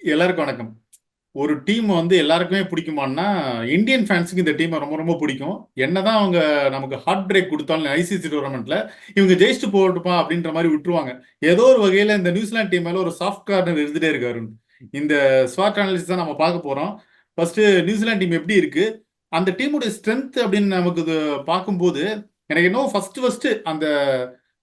எல்லாருக்கும் வணக்கம். ஒரு டீம் வந்து எல்லாருக்குமே பிடிக்குமான்னா, இந்தியன் ஃபேன்ஸுக்கு இந்த டீமை ரொம்ப ரொம்ப பிடிக்கும். என்னதான் அவங்க நமக்கு ஹார்ட் பிரேக் கொடுத்தாலும் ஐசிசி டூர்னாமெண்ட்ல இவங்க ஜெயிச்சுட்டு போகட்டுமா அப்படின்ற மாதிரி விட்டுருவாங்க. ஏதோ ஒரு வகையில் இந்த நியூசிலாந்து டீம் மேல ஒரு சாஃப்ட் கார்னர் இருந்துட்டே இருக்காரு. இந்த ஸ்வாட் அனாலிசிஸ் தான் நம்ம பார்க்க போறோம். ஃபர்ஸ்ட் நியூசிலாந்து டீம் எப்படி இருக்கு, அந்த டீமுடைய ஸ்ட்ரென்த் அப்படின்னு நமக்கு இது பார்க்கும்போது எனக்கு இன்னும் ஃபர்ஸ்ட் அந்த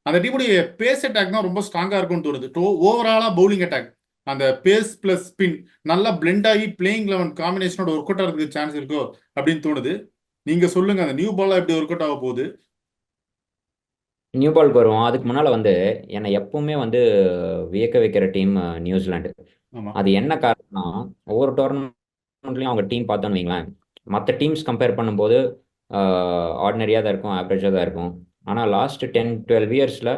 அந்த டீமுடைய பேஸ் அட்டாக் தான் ரொம்ப ஸ்ட்ராங்கா இருக்கும்னு தோணுது. ஓவராலா பவுலிங் அட்டாக் அந்த பேஸ் பிளஸ் ஸ்பின் நல்லா பிளெண்ட் ஆகி பிளேயிங் லெவன் காம்பினேஷனோட ஒர்க் அவுட் ஆகிறதுக்கு சான்ஸ் இருக்கோ அப்படின்னு தோணுது. நீங்க சொல்லுங்க, அந்த நியூ பாலா எப்படி ஒர்க் அவுட் ஆக போகுது? நியூ பாலுக்கு வருவோம். அதுக்கு முன்னால் என்னை எப்பவுமே வியக்க வைக்கிற டீம் நியூசிலாந்து. ஆமா. அது என்ன காரணம்னா, ஒவ்வொரு டோர்னமெண்ட்லையும் அவங்க டீம் பார்த்தோன்னு வைங்களேன், மற்ற டீம்ஸ் கம்பேர் பண்ணும்போது ஆர்டினரியாக தான் இருக்கும், ஆவரேஜாக தான் இருக்கும். ஆனால் லாஸ்ட் 10-12 இயர்ஸில்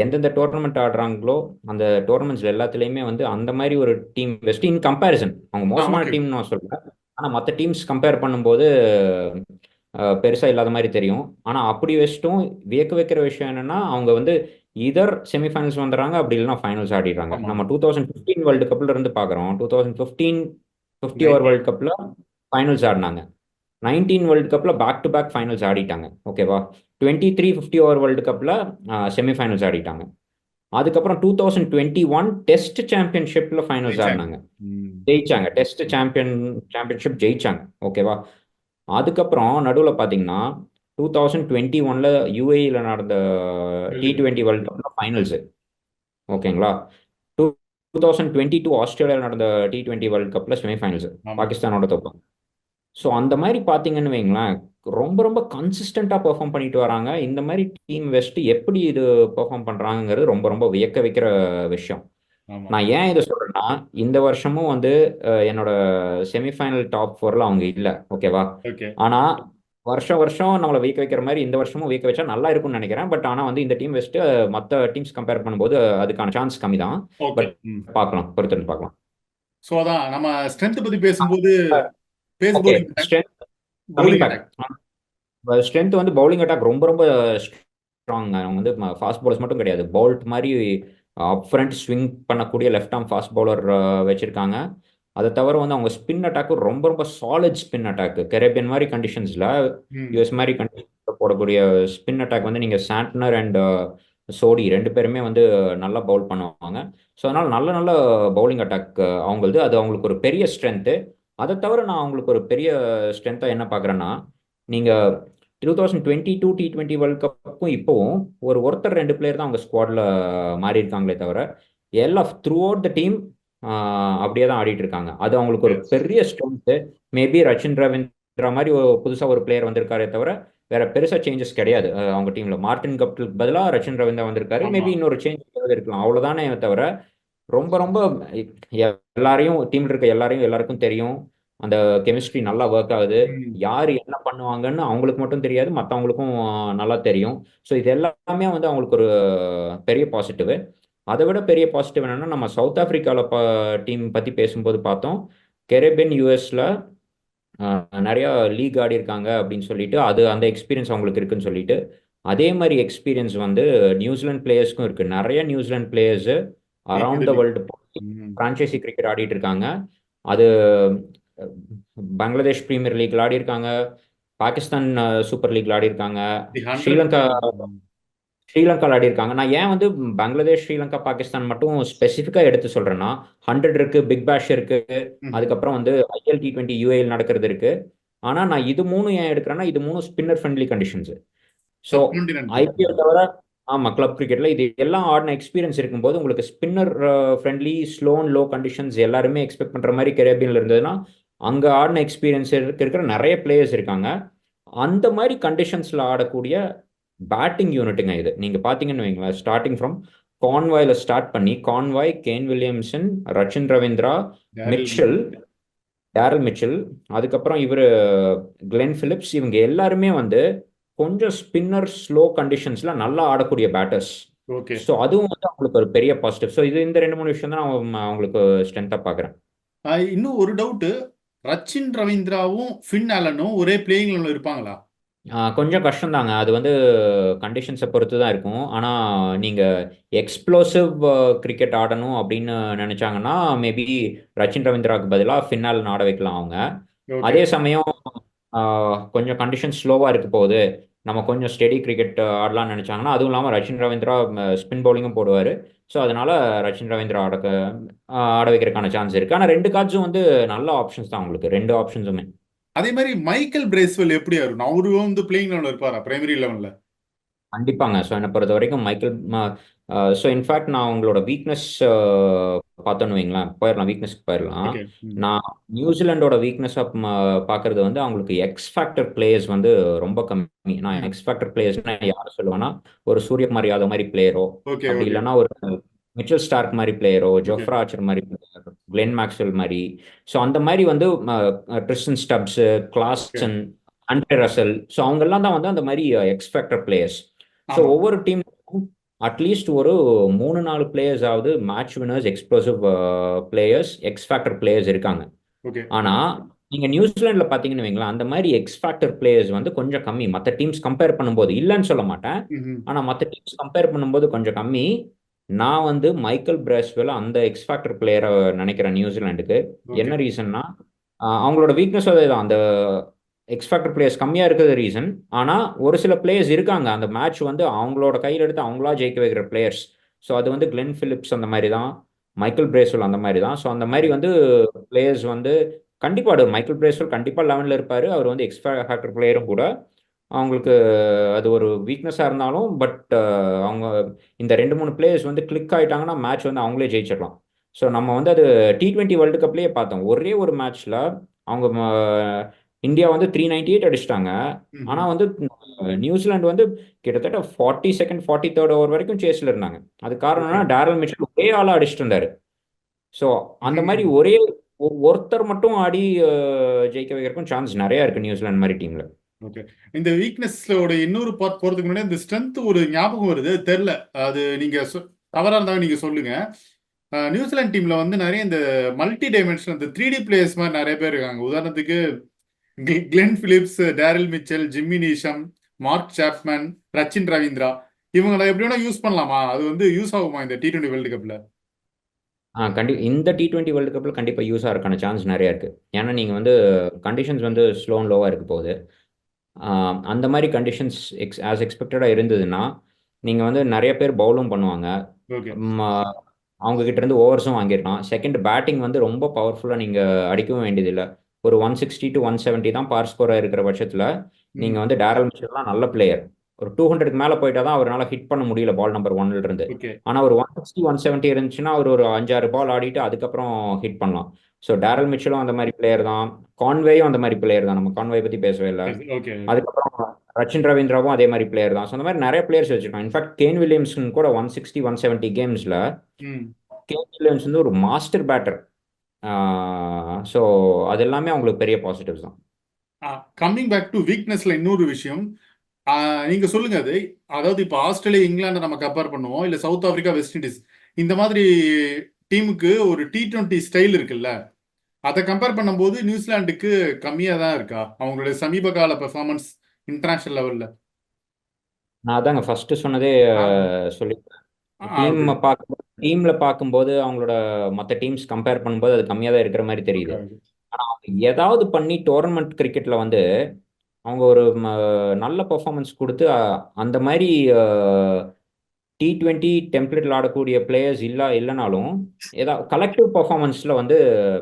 எந்தெந்த டோர்னமெண்ட் ஆடுறாங்களோ அந்த டோர்னமெண்ட்ஸில் எல்லாத்துலேயுமே அந்த மாதிரி ஒரு டீம் பெஸ்ட் இன் கம்பேரிசன். அவங்க மோசமான ஓகே. டீம்னு நான் சொல்கிறேன். ஆனால் மற்ற டீம்ஸ் கம்பேர் பண்ணும்போது பெருசா இல்லாத மாதிரி தெரியும். ஆனா அப்படி வச்சுட்டும் வியக்க வைக்கிற விஷயம் என்னன்னா, அவங்க இதர் செமிஃபைனல்ஸ் வந்துடுறாங்க, அப்படி இல்லைன்னா ஃபைனல்ஸ் ஆடிடுறாங்க. ஆமா. நம்ம 2015 வேர்ல்டு கப்ல இருந்து பார்க்குறோம். 2015 50 ஓவர் 19. வேர்ல்டு கப்ல ஃபைனல்ஸ் ஆடினாங்க. 19 வேர்ல்டு கப்ல பேக் டு பேக் ஃபைனல்ஸ் ஆடிட்டாங்க. ஓகேவா? 23 50 ஓவர் வேர்ல்டு கப்ல செமிஃபைனல்ஸ் ஆடிட்டாங்க. அதுக்கப்புறம் 2021 டெஸ்ட் சாம்பியன்ஷிப்ல ஃபைனல்ஸ் ஜெயிச்சாங்க. ஆடினாங்க. ம். ஜெயிச்சாங்க. டெஸ்ட் சாம்பியன்ஷிப் ஜெயிச்சாங்க. ஓகேவா? அதுக்கப்புறம் நடுவில் பார்த்தீங்கன்னா 2021 யூஏஇல நடந்த வேர்ல்டு கப். T20 வேர்ல்ட் கப்ல ஃபைனல்ஸ். ஓகேங்களா? 2022 ஆஸ்திரேலியாவில் நடந்த T20 வேர்ல்ட் கப்ல செமிஃபைனல்ஸ். ஆமா. பாகிஸ்தானோட தோப்பாங்க. ஸோ அந்த மாதிரி பார்த்தீங்கன்னு வைங்களேன், ரொம்ப ரொம்ப கன்சிஸ்டண்டாக பெர்ஃபார்ம் பண்ணிட்டு வராங்க. இந்த மாதிரி டீம் வெஸ்ட் எப்படி இது பெர்ஃபார்ம் பண்றாங்கிறது ரொம்ப ரொம்ப வியக்க வைக்கிற விஷயம். ஆமா. நான் ஏன் இதை சொல்றேன்னா, இந்த வருஷமும் என்னோட செமிஃபைனல் டாப் ஃபோர்ல அவங்க இல்லை. ஓகேவா? ஓகே. ஆனா வருஷம் வருஷம் நம்மளை வீக்க வைக்கிற மாதிரி இந்த வருஷமும் வீக்க வச்சா நல்லா இருக்கும்னு நினைக்கிறேன். பட் ஆனா இந்த டீம் வெஸ்ட் மற்ற டீம்ஸ் கம்பேர் பண்ணும்போது அதுக்கான சான்ஸ் கம்மி தான். ஓகே. பட் ம். பார்க்கலாம், பொறுத்திருந்து பார்க்கலாம். ஸோ அதான் நம்ம ஸ்ட்ரென்த் பத்தி பேசும்போது pace okay. Bowling attack, strength coming bowling back. Attack. Strength bowling attack ரொம்ப ரொம்ப ஸ்ட்ராங். அவங்க ஃபாஸ்ட் பவுலர்ஸ் மட்டும் கிடையாது, பவுல்ட் மாதிரி அப் ஃப்ரண்ட் ஸ்விங் பண்ணக்கூடிய லெஃப்ட் ஆர்ம் ஃபாஸ்ட் பவுலர் வச்சிருக்காங்க. அதை தவிர அவங்க ஸ்பின் அட்டாக்கு ரொம்ப ரொம்ப சாலிட் ஸ்பின் அட்டாக். கரேபியன் மாதிரி கண்டிஷன்ஸ்ல, ம். யூஎஸ் மாதிரி கண்டிஷன்ஸ்ல போடக்கூடிய ஸ்பின் அட்டாக் நீங்க சாண்ட்னர் அண்ட் சோடி ரெண்டு பேருமே நல்லா பவுல் பண்ணுவாங்க. ஸோ அதனால நல்ல நல்ல பவுலிங் அட்டாக் அவங்களது. அது அவங்களுக்கு ஒரு பெரிய ஸ்ட்ரென்த்து. அதை தவிர நான் அவங்களுக்கு ஒரு பெரிய ஸ்ட்ரென்த்தாக என்ன பார்க்குறேன்னா, நீங்கள் 2022 T20 வேர்ல்ட் கப்பும் இப்போவும் ஒருத்தர் ரெண்டு பிளேயர் தான் அவங்க ஸ்குவாட்ல மாறி இருக்காங்களே தவிர, எல்லா த்ரூ அவுட் த டீம் அப்படியே தான் ஆடிட்டு இருக்காங்க. அது அவங்களுக்கு ஒரு எஸ். பெரிய ஸ்ட்ரென்த். மேபி ரச்சின் ரவீந்திரா மாதிரி புதுசா ஒரு பிளேயர் வந்திருக்காரே தவிர வேற பெருசா சேஞ்சஸ் கிடையாது. அவங்க டீம்ல மார்டின் கப்டிலுக்கு பதிலாக ரச்சின் ரவீந்திரா வந்திருக்காரு. ஆமா. மேபி இன்னொரு சேஞ்ச் இருக்கலாம், அவ்வளவுதானே தவிர ரொம்ப ரொம்ப எல்லாரையும் டீம்ல இருக்க எல்லாருக்கும் தெரியும். அந்த கெமிஸ்ட்ரி நல்லா ஒர்க் ஆகுது. ம். யார் என்ன பண்ணுவாங்கன்னு அவங்களுக்கு மட்டும் தெரியாது, மற்றவங்களுக்கும் நல்லா தெரியும். ஸோ இது எல்லாமே அவங்களுக்கு ஒரு பெரிய பாசிட்டிவ். அதை விட பெரிய பாசிட்டிவ் என்னன்னா, நம்ம சவுத் ஆப்பிரிக்கால டீம் பத்தி பேசும்போது பார்த்தோம். கெரேபியன் யூஎஸ்ல நிறைய லீக் ஆடி இருக்காங்க அப்படின்னு சொல்லிட்டு, அது அந்த எக்ஸ்பீரியன்ஸ் அவங்களுக்கு இருக்குன்னு சொல்லிட்டு, அதே மாதிரி எக்ஸ்பீரியன்ஸ் நியூசிலாந்து பிளேயர்ஸ்க்கும் இருக்கு. நிறைய New Zealand players around the equally. World ம். பிரான்ச்சைசி கிரிக்கெட் ஆடிட்டு இருக்காங்க. அது அஹ், பங்களாதேஷ் பிரீமியர் லீக்ல ஆடி இருக்காங்க, பாகிஸ்தான் சூப்பர் லீக்ல ஆடி இருக்காங்க, தி 100. ஸ்ரீலங்கா ஸ்ரீலங்காவில் ஆடி இருக்காங்க. நான் ஏன் பங்களாதேஷ், ஸ்ரீலங்கா, பாகிஸ்தான் மட்டும் ஸ்பெசிஃபிக்காக எடுத்து சொல்றேன்னா, 100 இருக்கு, பிக் பேஷ் இருக்கு, அதுக்கப்புறம் ஐஎல் T20 யூஏயில் நடக்கிறது இருக்கு. ஆனா நான் இது மூணு ஏன் எடுக்கிறேன்னா, இது மூணு spinner friendly conditions. So subcontinental. IPL தவிர, ஆமா, கிளப் கிரிக்கெட்ல இது எல்லாம் ஆடின எக்ஸ்பீரியன்ஸ் இருக்கும்போது உங்களுக்கு spinner friendly slow and low conditions எல்லாருமே எக்ஸ்பெக்ட் பண்ற மாதிரி கரேபியன்ல இருந்ததுன்னா, அங்க ஆடின எக்ஸ்பீரியன்ஸ் இருக்கிற நிறைய பிளேயர்ஸ் இருக்காங்க. அந்த மாதிரி கண்டிஷன்ஸ்ல ஆடக்கூடிய பேட்டிங் யூனிட்டுங்க இது. நீங்க பாத்தீங்கன்னு வைங்களேன், ஸ்டார்டிங் ஃப்ரம் கான்வாய்ல ஸ்டார்ட் பண்ணி, convoy, Kane Williamson, Rachin Ravindra, Daryl Mitchell, Daryl Mitchell, அதுக்கப்புறம் கிளென் பிலிப்ஸ், இவங்க எல்லாருமே கொஞ்சம் ஸ்பின்னர் ஸ்லோ கண்டிஷன்ஸ்ல நல்லா ஆடக்கூடிய பேட்டர்ஸ். ஓகே. ஸோ அதுவும் அவங்களுக்கு ஒரு பெரிய பாசிட்டிவ். ஸோ இந்த ரெண்டு மூணு விஷயம் தான் நான் அவங்களுக்கு ஸ்ட்ரென்த்தா பார்க்குறேன். இன்னும் ஒரு டவுட். ரச்சின் ரவீந்திராவும் ஃபின் ஆலனும் ஒரே பிளேயிங் லெவலில் இருப்பாங்களா? கொஞ்சம் கஷ்டம்தாங்க. அது வந்து கண்டிஷன்ஸை பொறுத்து தான் இருக்கும். ஆனால் நீங்கள் எக்ஸ்ப்ளோசிவ் கிரிக்கெட் ஆடணும் அப்படின்னு நினச்சாங்கன்னா மேபி ரச்சின் ரவீந்திராவுக்கு பதிலாக ஃபின்னால் ஆட வைக்கலாம் அவங்க. ஓகே. அதே சமயம் கொஞ்சம் கண்டிஷன் ஸ்லோவாக இருக்க போகுது, நம்ம கொஞ்சம் ஸ்டெடி கிரிக்கெட் ஆடலாம்னு நினச்சாங்கன்னா, அதுவும் இல்லாமல் ரச்சின் ரவீந்திரா ஸ்பின் பவுலிங்கும் போடுவார். ஸோ அதனால ரச்சின் ரவீந்திரா ஆட வைக்கிறதுக்கான சான்ஸ் இருக்குது. ஆனால் ரெண்டு கார்ட்ஸும் வந்து நல்ல ஆப்ஷன்ஸ் தான் உங்களுக்கு, ரெண்டு ஆப்ஷன்ஸுமே. அதே மாதிரி மைக்கேல் பிரேஸ்வெல் எப்படி இருக்கும்? அவரு வந்து பிளேயிங் லெவலில் இருப்பாரா, பிரைமரி லெவலில்? கண்டிப்பாங்க. ஸோ என்னை பொறுத்த வரைக்கும் ஸோ இன்ஃபேக்ட் நான் உங்களோட வீக்னஸ் பார்த்தோன்னு வைங்களேன், போயிடலாம், வீக்னஸ்க்கு போயிடலாம். ஓகே. நான் நியூசிலாண்டோட வீக்னஸாக பார்க்கறது வந்து அவங்களுக்கு எக்ஸ் ஃபேக்டர் பிளேயர்ஸ் வந்து ரொம்ப கம்மி. நான் எக்ஸ் ஃபேக்டர் பிளேயர்ஸ்னா யார் சொல்லுவேன்னா, ஒரு சூரியகுமார் யாதவ் மாதிரி பிளேயரோ, ஓகே. அப்படி ஓகே. இல்லைன்னா ஒரு மிச்சல் ஸ்டார்க் மாதிரி பிளேயரோ, ஓகே. ஜோஃப்ரா ஆர்ச்சர் மாதிரி பிளேயர், கிளென் மேக்ஸ்வெல் மாதிரி. ஸோ அந்த மாதிரி வந்து Tristan Stubbs, okay. Klaasen, Andre Russell, so அவங்கெல்லாம் தான் வந்து அந்த மாதிரி எக்ஸ் ஃபேக்டர் பிளேயர்ஸ். ஸோ ஆமா. ஒவ்வொரு டீம் அட்லீஸ்ட் ஒரு 3-4 பிளேயர்ஸ் ஆவது match winners, explosive players, X factor players இருக்காங்க. ஓகே. ஆனா நீங்க நியூசிலாந்துல பாத்தீங்கன்னு வைங்களேன், அந்த மாதிரி எக்ஸ் ஃபேக்டர் பிளேயர்ஸ் வந்து கொஞ்சம் கம்மி. மற்ற டீம்ஸ் கம்பேர் பண்ணும்போது இல்லைன்னு சொல்ல மாட்டேன், ம். ஆனா மற்ற டீம்ஸ் கம்பேர் பண்ணும்போது கொஞ்சம் கம்மி. நான் வந்து மைக்கேல் பிரேஸ்வெல் அந்த எக்ஸ் ஃபேக்டர் பிளேயரை நினைக்கிறேன் நியூசிலாண்டுக்கு. ஓகே. என்ன ரீசன்னா, அவங்களோட வீக்னஸ் அதே தான், அந்த எக்ஸ் ஃபேக்டர் பிளேயர்ஸ் கம்மியாக இருக்கிறது ரீசன். ஆனால் ஒரு சில பிளேயர்ஸ் இருக்காங்க அந்த மேட்ச் வந்து அவங்களோட கையில் எடுத்து அவங்களா ஜெயிக்க வைக்கிற பிளேயர்ஸ். ஸோ அது வந்து கிளென் பிலிப்ஸ் அந்த மாதிரி தான், மைக்கேல் பிரேஸ்வெல் அந்த மாதிரி தான். ஸோ அந்த மாதிரி ஓகே. வந்து பிளேயர்ஸ் வந்து கண்டிப்பாக ஆடுவார். மைக்கேல் பிரேஸ்வெல் கண்டிப்பாக லெவனில் இருப்பார். அவர் வந்து எக்ஸ் ஃபேக்டர் பிளேயரும் கூட. அவங்களுக்கு அது ஒரு வீக்னஸாக இருந்தாலும் பட் அவங்க இந்த 2-3 பிளேயர்ஸ் வந்து கிளிக் ஆகிட்டாங்கன்னா மேட்ச் வந்து அவங்களே ஜெயிச்சிடலாம். ஸோ நம்ம வந்து அது T20 வேர்ல்டு கப்லேயே பார்த்தோம். ஒரே ஒரு மேட்ச்சில் அவங்க இந்தியா வந்து 398 அடிச்சிட்டாங்க. ம். ஆனால் வந்து நியூசிலாந்து வந்து கிட்டத்தட்ட 42nd 43rd ஓவர் வரைக்கும் சேஸில் இருந்தாங்க. அது ஓகே. காரணம்னா டேரல் மிச்சல் ஒரே ஆளாக அடிச்சிட்டு இருந்தாரு. ஸோ அந்த மாதிரி ம். ஒரே ஒருத்தர் மட்டும் ஆடி ஜெயிக்க வைக்கிறதுக்கும் சான்ஸ் நிறையா இருக்குது நியூசிலாந்து மாதிரி டீமில். ஓகே. இந்த வீக்னஸோட இன்னொரு பார்ட் போறதுக்கு முன்னாடி இந்த ஸ்ட்ரென்த் ஒரு ஞாபகம் வருது, தெரியல. அது நீங்க தவறா இருந்தாலும் நீங்க சொல்லுங்க. நியூசிலாந்து டீம்ல வந்து நிறைய இந்த மல்டி டைமென்ஷன், இந்த 3D பிளேயர்ஸ் மாதிரி நிறைய பேர் இருக்காங்க. உதாரணத்துக்கு Glenn Phillips, Daryl Mitchell, Jimmy Neesham, Mark Chapman, Rachin Ravindra, இவங்களை எப்படி வேணா யூஸ் பண்ணலாமா? அது வந்து யூஸ் ஆகுமா இந்த T20 வேர்ல்டு கப்ல? இந்த T20 வேர்ல்டு கப்பில் கண்டிப்பாக யூஸ் ஆகிறதுக்கான சான்ஸ் நிறையா இருக்குது. ஏன்னா நீங்கள் வந்து கண்டிஷன்ஸ் வந்து ஸ்லோ அண்ட் லோவாக இருக்க போகுது. அந்த மாதிரி கண்டிஷன்ஸ் ஆஸ் எக்ஸ்பெக்டடாக இருந்ததுன்னா நீங்கள் வந்து நிறைய பேர் பவுலும் பண்ணுவாங்க. ஓகே. ம், அவங்க கிட்ட இருந்து ஓவர்ஸும் வாங்கிடலாம். செகண்ட் பேட்டிங் வந்து ரொம்ப பவர்ஃபுல்லாக நீங்கள் அடிக்கவும் வேண்டியதில்லை. ஒரு 160 to 170 தான் பார் ஸ்கோராக இருக்கிற பட்சத்தில் நீங்கள் ம். வந்து டேரல் மிச்சல்லாம் நல்ல பிளேயர். ஒரு 200க்கு மேலே போயிட்டா தான் அவரால் ஹிட் பண்ண முடியல பால் நம்பர் 1 இருந்து. ஓகே. ஆனால் ஒரு 160 170 இருந்துச்சுன்னா அவர் ஒரு 5-6 பால் ஆடிட்டு அதுக்கப்புறம் ஹிட் பண்ணலாம். ஸோ டேரல் மிச்சலும் அந்த மாதிரி பிளேயர் தான், கான்வேயும் அந்த மாதிரி பிளேயர் தான். நம்ம கான்வே பற்றி பேசவே இல்லை. ஓகே. அதுக்கப்புறம் ரச்சின் ரவீந்திராவும் அதே மாதிரி பிளேயர் தான். ஸோ அந்த மாதிரி நிறைய பிளேயர்ஸ் வச்சிருக்காங்க. இன்ஃபேக்ட் கேன் வில்லியம்சன் கூட 160 170 கேம்ஸில் ம். கேன் வில்லியம்ஸ் வந்து ஒரு மாஸ்டர் பேட்டர். ஸோ அது எல்லாமே அவங்களுக்கு பெரிய பாசிட்டிவ்ஸ் தான். கம்மிங் பேக் டு வீக்னஸ்ல இன்னொரு விஷயம். நீங்க சொல்லுங்க அது. அதாவது இப்போ ஆஸ்திரேலியா, இங்கிலாந்து நம்ம கம்பேர் பண்ணுவோம், இல்ல சவுத் ஆப்பிரிக்கா, வெஸ்ட் இண்டீஸ், இந்த மாதிரி டீமுக்கு ஒரு T20 ஸ்டைல் இருக்குல்ல, அதை கம்பேர் பண்ணும்போது நியூசிலாந்துக்கு கம்மியா தான் இருக்கா அவங்களுடைய சமீப கால பெர்ஃபார்மன்ஸ் இன்டர்நேஷனல் லெவல்ல? நான் அதாங்க ஃபர்ஸ்ட் சொன்னதே ஆமா. சொல்லி ஓகே. டீம்ல பார்க்கும்போது அவங்களோட மற்ற டீம்ஸ் கம்பேர் பண்ணும்போது அது கம்மியாக தான் இருக்கிற மாதிரி தெரியுது. ஓகே. ஏதாவது பண்ணி டோர்னமெண்ட் கிரிக்கெட்ல வந்து அவங்க ஒரு நல்ல பெர்ஃபார்மன்ஸ் கொடுத்து அந்த மாதிரி T20 டெம்ப்ளேட்ல ஆடக்கூடிய பிளேயர்ஸ் இல்லைனாலும் ஏதாவது கலெக்டிவ் பெர்ஃபார்மன்ஸ்ல வந்து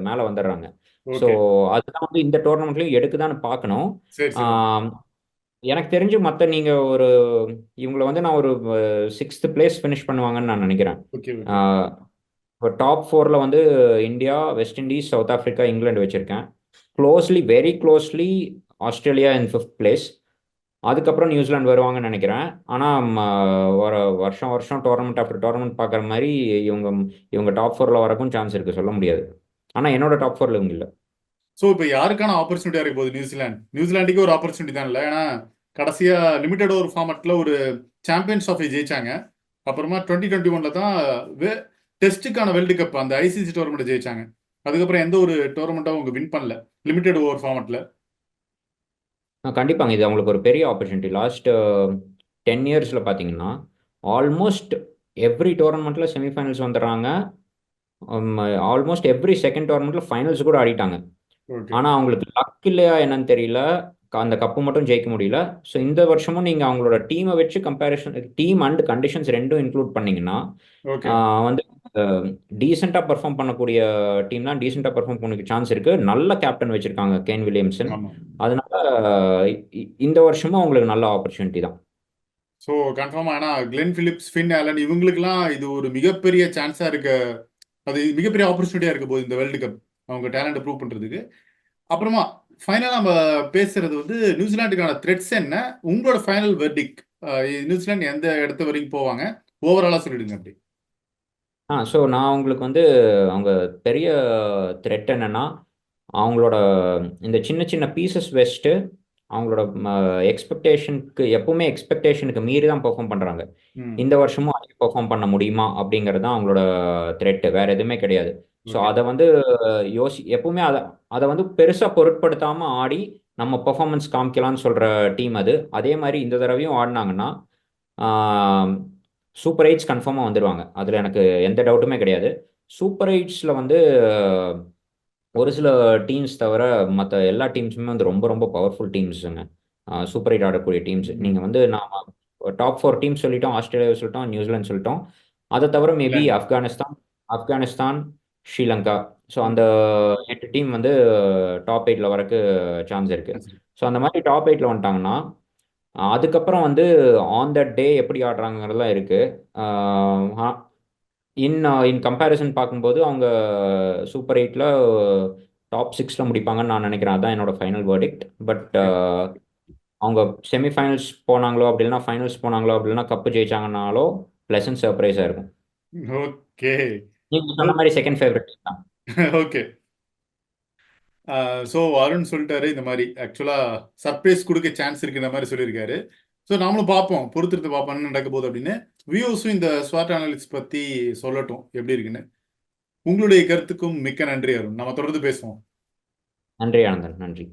மேலே வந்துடுறாங்க. So okay. அதுதான் வந்து இந்த டோர்னமெண்ட்லையும் எடுக்குதான்னு பார்க்கணும். சரி. சரி. ஆம், எனக்கு தெரிஞ்சு மற்ற நீங்கள் ஒரு இவங்களை வந்து நான் ஒரு 6th பிளேஸ் ஃபினிஷ் பண்ணுவாங்கன்னு நான் நினைக்கிறேன். ஓகே. ஓகே. இப்போ டாப் 4ல் வந்து India, West Indies, South Africa, England வச்சுருக்கேன். Closely, very closely Australia in 5th place. அதுக்கப்புறம் நியூசிலாந்து வருவாங்கன்னு நினைக்கிறேன். ஆனால் ஒரு வருஷம் வருஷம் டோர்னமெண்ட் ஆஃப்டர் டோர்னமெண்ட் பார்க்குற மாதிரி இவங்க இவங்க டாப் 4ல் வரக்கும் சான்ஸ் இருக்குது, சொல்ல முடியாது. ஆனால் என்னோட டாப் 4ல் இவங்க இல்லை. ஸோ இப்போ யாருக்கான ஆப்பர்ச்சுனிட்டியா இருக்க போகுது நியூசிலாண்டுக்கே ஒரு ஆப்பர்ச்சுனிட்டி தான் இல்லை? ஏன்னா கடைசியா லிமிடெட் ஓவர் ஃபார்மட்ல ஒரு சாம்பியன்ஸ் ட்ராஃபி ஜெயிச்சாங்க. அப்புறமா 2021 தான் டெஸ்ட்டுக்கான வேர்ல்டு கப் அந்த ICC டோர்னமெண்ட் ஜெயிச்சாங்க. அதுக்கப்புறம் எந்த ஒரு டோர்னமெண்ட்டாகவும் அவங்க வின் பண்ணல லிமிடெட் ஓவர் ஃபார்மட்ல. கண்டிப்பாங்க. இது அவங்களுக்கு ஒரு பெரிய ஆப்பர்ச்சுனிட்டி. லாஸ்ட் 10 இயர்ஸில் பார்த்தீங்கன்னா ஆல்மோஸ்ட் எவ்ரி டோர்னமெண்ட்டில் செமிஃபைனல்ஸ் வந்துடுறாங்க. ஆல்மோஸ்ட் எவ்ரி செகண்ட் டோர்னமெண்ட்டில் ஃபைனல்ஸ் கூட ஆடிட்டாங்க. ஓகே. ஆனால் அவங்களுக்கு லக் இல்லையா என்னன்னு தெரியல, அந்த கப்பு மட்டும் ஜெயிக்க முடியல. ஸோ இந்த வருஷமும் நீங்கள் அவங்களோட டீமை வச்சு கம்பேரிஷன், டீம் அண்ட் கண்டிஷன்ஸ் ரெண்டும் இன்க்ளூட் பண்ணீங்கன்னா ஓகே. வந்து டீசெண்டாக பெர்ஃபார்ம் பண்ணக்கூடிய டீம் தான் டீசெண்டாக பெர்ஃபார்ம் பண்ண சான்ஸ் இருக்கு. நல்ல கேப்டன் வச்சிருக்காங்க கேன் வில்லியம்சன். ஆமா. அதனால இந்த வருஷமும் அவங்களுக்கு நல்ல ஆப்பர்ச்சுனிட்டி தான். ஸோ கன்ஃபார்மா, ஆனா கிளென் பிலிப்ஸ், ஃபின் ஆலன் இவங்களுக்குலாம் இது ஒரு மிகப்பெரிய சான்ஸா இருக்க, அது மிகப்பெரிய ஆப்பர்ச்சுனிட்டியா இருக்க போகுது இந்த வேர்ல்டு கப் அவங்க டேலண்ட்டை ப்ரூவ் பண்றதுக்கு. அப்புறமா ஃபைனலா நம்ம பேசுறது வந்து நியூசிலாந்துக்கான த்ரெட்ஸ் என்ன, உங்களோட ஃபைனல் வெர்டிக், நியூசிலாந்து எந்த இடத்து வரைக்கும் போவாங்க, ஓவராலா சொல்லிடுங்க அப்படி. ஸோ நான் உங்களுக்கு வந்து அவங்க பெரிய த்ரெட் என்னன்னா, அவங்களோட இந்த சின்ன சின்ன பீசஸ் வச்சுட்டு அவங்களோட எக்ஸ்பெக்டேஷனுக்கு மீறி தான் பெர்ஃபார்ம் பண்ணுறாங்க. ம். இந்த வருஷமும் அதே பெர்ஃபார்ம் பண்ண முடியுமா அப்படிங்கிறது தான் அவங்களோட த்ரெட், வேற எதுவுமே கிடையாது. So okay. அதை வந்து எப்பவுமே அதை அதை வந்து பெருசாக பொருட்படுத்தாமல் ஆடி நம்ம பெர்ஃபார்மன்ஸ் காமிக்கலாம்னு சொல்கிற டீம் அது. அதே மாதிரி இந்த தடவையும் ஆடினாங்கன்னா சூப்பர் எயிட்ஸ் கன்ஃபார்மாக வந்துடுவாங்க. அதில் எனக்கு எந்த டவுட்டுமே கிடையாது. சூப்பர் எயிட்ஸில் வந்து ஒரு சில டீம்ஸ் தவிர மற்ற எல்லா டீம்ஸுமே வந்து ரொம்ப ரொம்ப பவர்ஃபுல் டீம்ஸுங்க. சூப்பர் எயிட் ஆடக்கூடிய டீம்ஸ் நீங்கள் ம். வந்து நாம டாப் 4 டீம்ஸ் சொல்லிட்டோம். ஆஸ்திரேலியா சொல்லிட்டோம், நியூசிலாந்து சொல்லிட்டோம். அதை தவிர மேபி இங்கிலாந்து. ஆப்கானிஸ்தான், ஸ்ரீலங்கா. ஸோ அந்த ம். 8 டீம் வந்து டாப் 8ல் வரக்கு சான்ஸ் இருக்கு. சரி. ஸோ அந்த மாதிரி டாப் 8ல் வந்துட்டாங்கன்னா அதுக்கப்புறம் வந்து ஆன் த டே எப்படி ஆடுறாங்கிறதுலாம் இருக்கு. இன் இன் கம்பேரிசன் பார்க்கும்போது அவங்க சூப்பர் எயிட்டில் டாப் 6ல் முடிப்பாங்கன்னு நான் நினைக்கிறேன். அதுதான் என்னோட ஃபைனல் வேர்டிக்ட். But okay. அவங்க செமிஃபைனல்ஸ் போனாங்களோ அப்படின்னா ஃபைனல்ஸ் போனாங்களோ அப்படின்னா கப்பு ஜெயிச்சாங்கனாலோ பிளசன்ட் சர்ப்ரைஸாக இருக்கும். ஓகே. நீங்கள் சொன்ன மாதிரி செகண்ட் ஃபேவரட் தான். ஓகே. ஸோ அருண் சொல்லிட்டாரு இந்த மாதிரி ஆக்சுவலாக சர்ப்ரைஸ் கொடுக்க சான்ஸ் இருக்குன்ற மாதிரி சொல்லியிருக்காரு. ஸோ நாமளும் பார்ப்போம், பொறுத்திருந்து பார்ப்போம் என்ன நடக்க போகுது அப்படின்னு. வியூஸும் இந்த ஸ்வாட் அனாலிசிஸ் பற்றி சொல்லட்டும் எப்படி இருக்குன்னு. உங்களுடைய கருத்துக்கும் மிக்க நன்றி அருண். நம்ம தொடர்ந்து பேசுவோம். நன்றி ஆனந்தன், நன்றி.